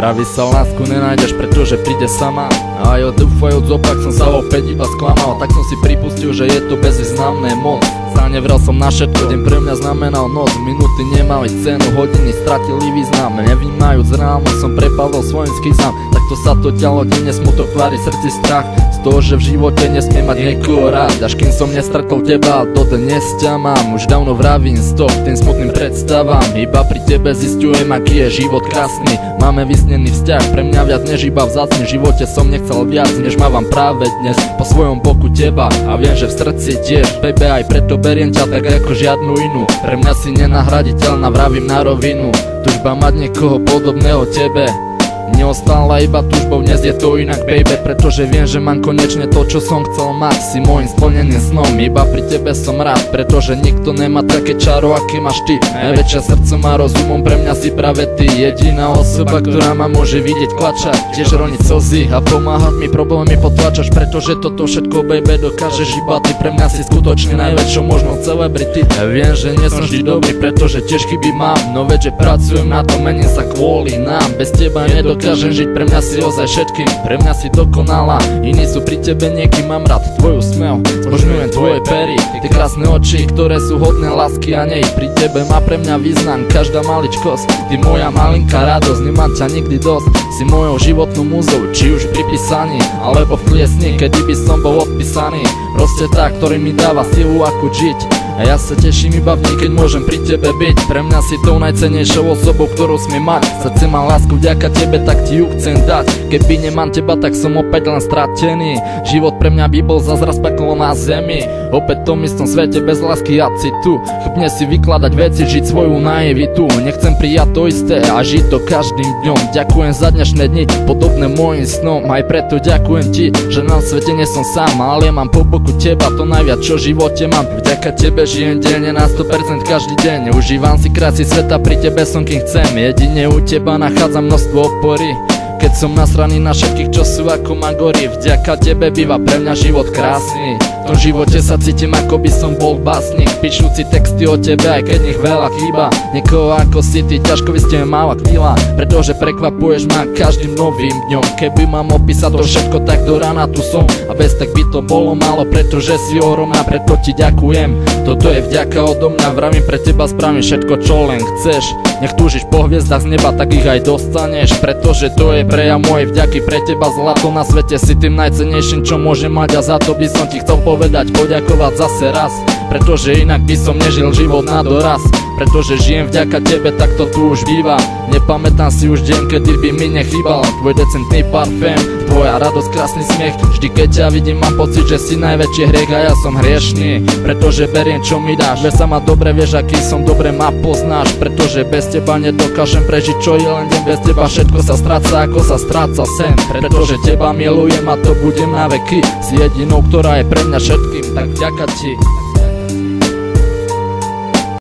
Vraví sa, lásku nenájdeš, pretože príde sama. A aj dúfajúc opak som sa opäť iba sklamal. Tak som si pripustil, že je to bezvýznamné moc. Zanevrel som na všetko, deň pre mňa znamenal noc. Minúty nemali cenu, hodiny stratili význam. Nevnímajúc reálnosť som prepadol svojim schizám. Takto sa to ďalo, denne smutok tvári, srdci strach z toho, že v živote nesmiem mať niekoho rád. Až kým som nestretol teba, dodnes ťa mám. Už dávno vravím stop tým smutným predstavám. Iba pri tebe zistujem, aký je život krásny. Máme vysnený vzťah, pre mňa viac než iba vzácny. V živote som nechcel viac, než mávam práve dnes po svojom boku teba. A viem, že v srdci tiež, baby, aj preto beriem ťa tak ako žiadnu inú. Pre mňa si nenahraditeľná, vravím na rovinu. Tužba mať niekoho podobného tebe neostala iba túžbou, dnes je to inak, baby. Pretože viem, že mám konečne to, čo som chcel mať. Si môjim splneným snom, iba pri tebe som rád. Pretože nikto nemá také čaro, aké máš ty. Najväčšia srdcom a rozumom, pre mňa si práve ty. Jediná osoba, ktorá ma môže vidieť klačať, tiež roniť slzy a pomáhať mi problémy potlačaš. Pretože toto všetko, baby, dokážeš iba ty. Pre mňa si skutočne najväčšou možnou celebrity. Viem, že nie som vždy dobrý, pretože tiež chyby mám. No veď, že pracujem na to, mením sa kvôli nám. Bez teba nedokážem žiť, pre mňa si ozaj všetkým. Pre mňa si dokonalá, iní sú pri tebe niekým. Mám rád tvoju smev, zbožňujem tvoje pery, tie krásne oči, ktoré sú hodné lásky a nej. Pri tebe má pre mňa význam každá maličkosť. Ty moja malinká radosť, nemám ťa nikdy dosť. Si mojou životnou múzou, či už pri písaní alebo v kliesni, kedy by som bol odpísaný. Proste tá, ktorý mi dáva silu ako žiť. A ja sa teším iba v dni, keď môžem pri tebe byť. Pre mňa si tou najcennejšou osobou, ktorú smiem mať. Srdce má lásku vďaka tebe, tak ti ju chcem dať. Keby nemám teba, tak som opäť len stratený. Život pre mňa by bol zazraz peklo na zemi. Opäť v tom istom svete bez lásky a citu. Chybne si vykladať veci, žiť svoju naivitu. Nechcem prijať to isté a žiť to každým dňom. Ďakujem za dnešné dni, podobné mojim snom. Aj preto ďakujem ti, že na svete nie som sám. Ale mám po boku teba to najviac, čo v živote mám. Vďaka tebe žijem denne na 100% každý deň. Užívam si krásy sveta, pri tebe som kým chcem. Jedine u teba nachádzam množstvo opory. Keď som nasraný na všetkých, čo sú ako magory. Vďaka tebe býva pre mňa život krásny. V tom živote sa cítim, ako by som bol básnik. Píšuci texty o tebe, aj keď nech veľa chýba. Niekoho ako si ty, ťažko vystihne mála chvíľa. Pretože prekvapuješ ma každým novým dňom. Keby mám opísať to všetko, tak do rána tu som. A bez tak by to bolo málo, pretože si ohromná, preto ti ďakujem. Toto je vďaka odo mňa, vravím pre teba, spravím všetko, čo len chceš. Nech túžiš po hviezdach z neba, tak ich aj dostaneš. Pretože to je prejav mojej vďaky pre teba. Zlato na svete, si tým najcennejším, čo môžem mať. A za to by som ti chcel povedať, poďakovať zase raz. Pretože inak by som nežil život na doraz. Pretože žijem vďaka tebe, tak to tu už býva. Nepamätám si už deň, kedy by mi nechýbal tvoj decentný parfém, tvoja radosť, krásny smiech. Vždy keď ťa vidím, mám pocit, že si najväčší hriech a ja som hriešný. Pretože beriem, čo mi dáš, že sama dobre vieš, aký som, dobre ma poznáš. Pretože bez teba nedokážem prežiť, čo je len deň. Bez teba všetko sa stráca, ako sa stráca sen. Pretože teba milujem a to budem na veky. Si jedinou, ktorá je pre mňa všetkým, tak vďaka ti.